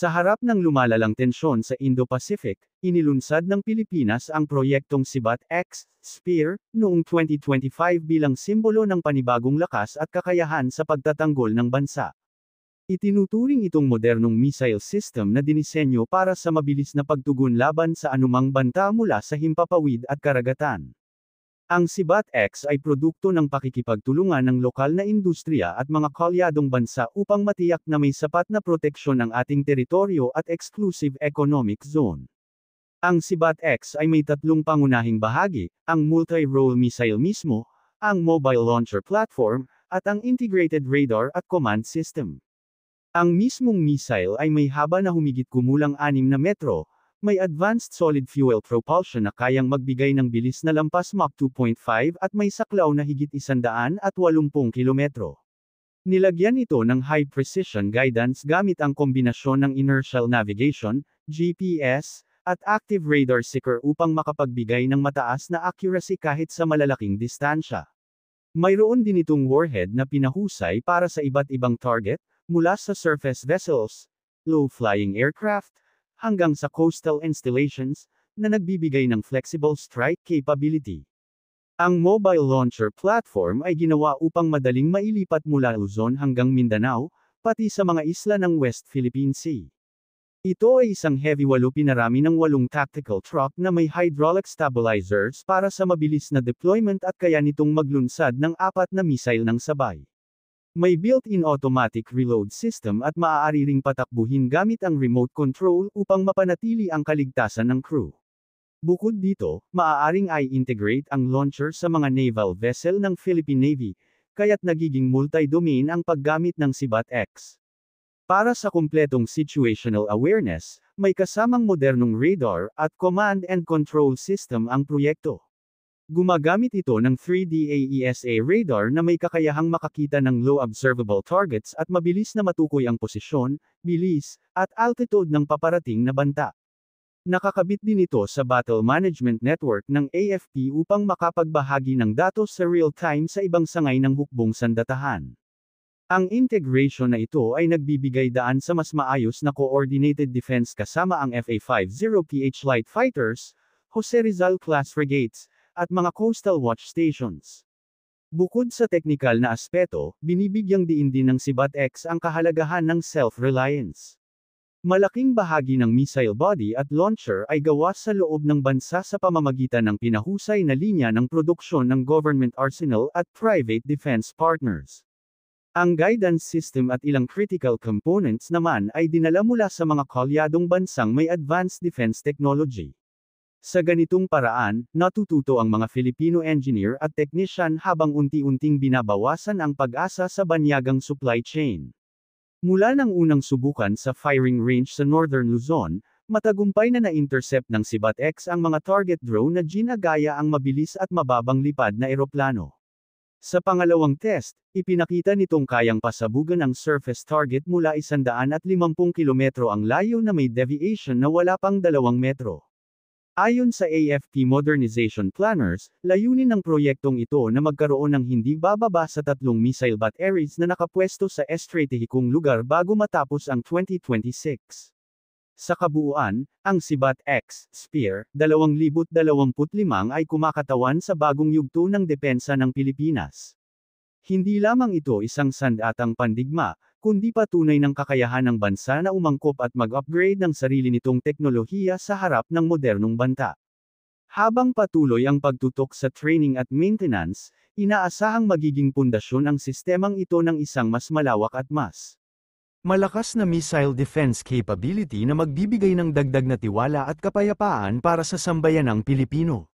Sa harap ng lumalalang tensyon sa Indo-Pacific, inilunsad ng Pilipinas ang proyektong Sibat-X, Spear, noong 2025 bilang simbolo ng panibagong lakas at kakayahan sa pagtatanggol ng bansa. Itinuturing itong modernong missile system na dinisenyo para sa mabilis na pagtugon laban sa anumang banta mula sa himpapawid at karagatan. Ang Sibat-X ay produkto ng pakikipagtulungan ng lokal na industriya at mga kalyadong bansa upang matiyak na may sapat na proteksyon ang ating teritoryo at exclusive economic zone. Ang Sibat-X ay may tatlong pangunahing bahagi, ang multi-role missile mismo, ang mobile launcher platform, at ang integrated radar at command system. Ang mismong missile ay may haba na humigit kumulang 6 na metro, may advanced solid fuel propulsion na kayang magbigay ng bilis na lampas Mach 2.5 at may saklaw na higit 180 kilometro. Nilagyan ito ng high-precision guidance gamit ang kombinasyon ng inertial navigation, GPS, at active radar seeker upang makapagbigay ng mataas na accuracy kahit sa malalaking distansya. Mayroon din itong warhead na pinahusay para sa iba't ibang target, mula sa surface vessels, low-flying aircraft, hanggang sa coastal installations, na nagbibigay ng flexible strike capability. Ang mobile launcher platform ay ginawa upang madaling mailipat mula Luzon hanggang Mindanao, pati sa mga isla ng West Philippine Sea. Ito ay isang heavy 8 pinarami ng 8 tactical truck na may hydraulic stabilizers para sa mabilis na deployment at kaya nitong maglunsad ng 4 na missile ng sabay. May built-in automatic reload system at maaari ring patakbuhin gamit ang remote control upang mapanatili ang kaligtasan ng crew. Bukod dito, maaaring i-integrate ang launcher sa mga naval vessel ng Philippine Navy, kaya't nagiging multi-domain ang paggamit ng Sibat-X. Para sa kumpletong situational awareness, may kasamang modernong radar at command and control system ang proyekto. Gumagamit ito ng 3D AESA radar na may kakayahang makakita ng low observable targets at mabilis na matukoy ang posisyon, bilis, at altitude ng paparating na banta. Nakakabit din ito sa Battle Management Network ng AFP upang makapagbahagi ng datos sa real-time sa ibang sangay ng hukbong sandatahan. Ang integration na ito ay nagbibigay daan sa mas maayos na coordinated defense kasama ang FA-50PH light fighters, Jose Rizal-class frigates, at mga coastal watch stations. Bukod sa teknikal na aspeto, binibigyang diin din ng Sibat-X ang kahalagahan ng self-reliance. Malaking bahagi ng missile body at launcher ay gawa sa loob ng bansa sa pamamagitan ng pinahusay na linya ng produksyon ng government arsenal at private defense partners. Ang guidance system at ilang critical components naman ay dinala mula sa mga kalyadong bansang may advanced defense technology. Sa ganitong paraan, natututo ang mga Filipino engineer at technician habang unti-unting binabawasan ang pag-asa sa banyagang supply chain. Mula ng unang subukan sa firing range sa Northern Luzon, matagumpay na na-intercept ng Sibat-X ang mga target drone na ginagaya ang mabilis at mababang lipad na eroplano. Sa pangalawang test, ipinakita nitong kayang pasabugan ang surface target mula 150 kilometro ang layo na may deviation na wala pang 2 metro. Ayon sa AFP Modernization Planners, layunin ng proyektong ito na magkaroon ng hindi bababa sa 3 missile batteries na nakapwesto sa estratehikong lugar bago matapos ang 2026. Sa kabuuan, ang Sibat-X, Spear, 2025 ay kumakatawan sa bagong yugto ng depensa ng Pilipinas. Hindi lamang ito isang sandatang pandigma, kundi patunay ng kakayahan ng bansa na umangkop at mag-upgrade ng sarili nitong teknolohiya sa harap ng modernong banta. Habang patuloy ang pagtutok sa training at maintenance, inaasahang magiging pundasyon ang sistemang ito ng isang mas malawak at mas malakas na missile defense capability na magbibigay ng dagdag na tiwala at kapayapaan para sa sambayanang Pilipino.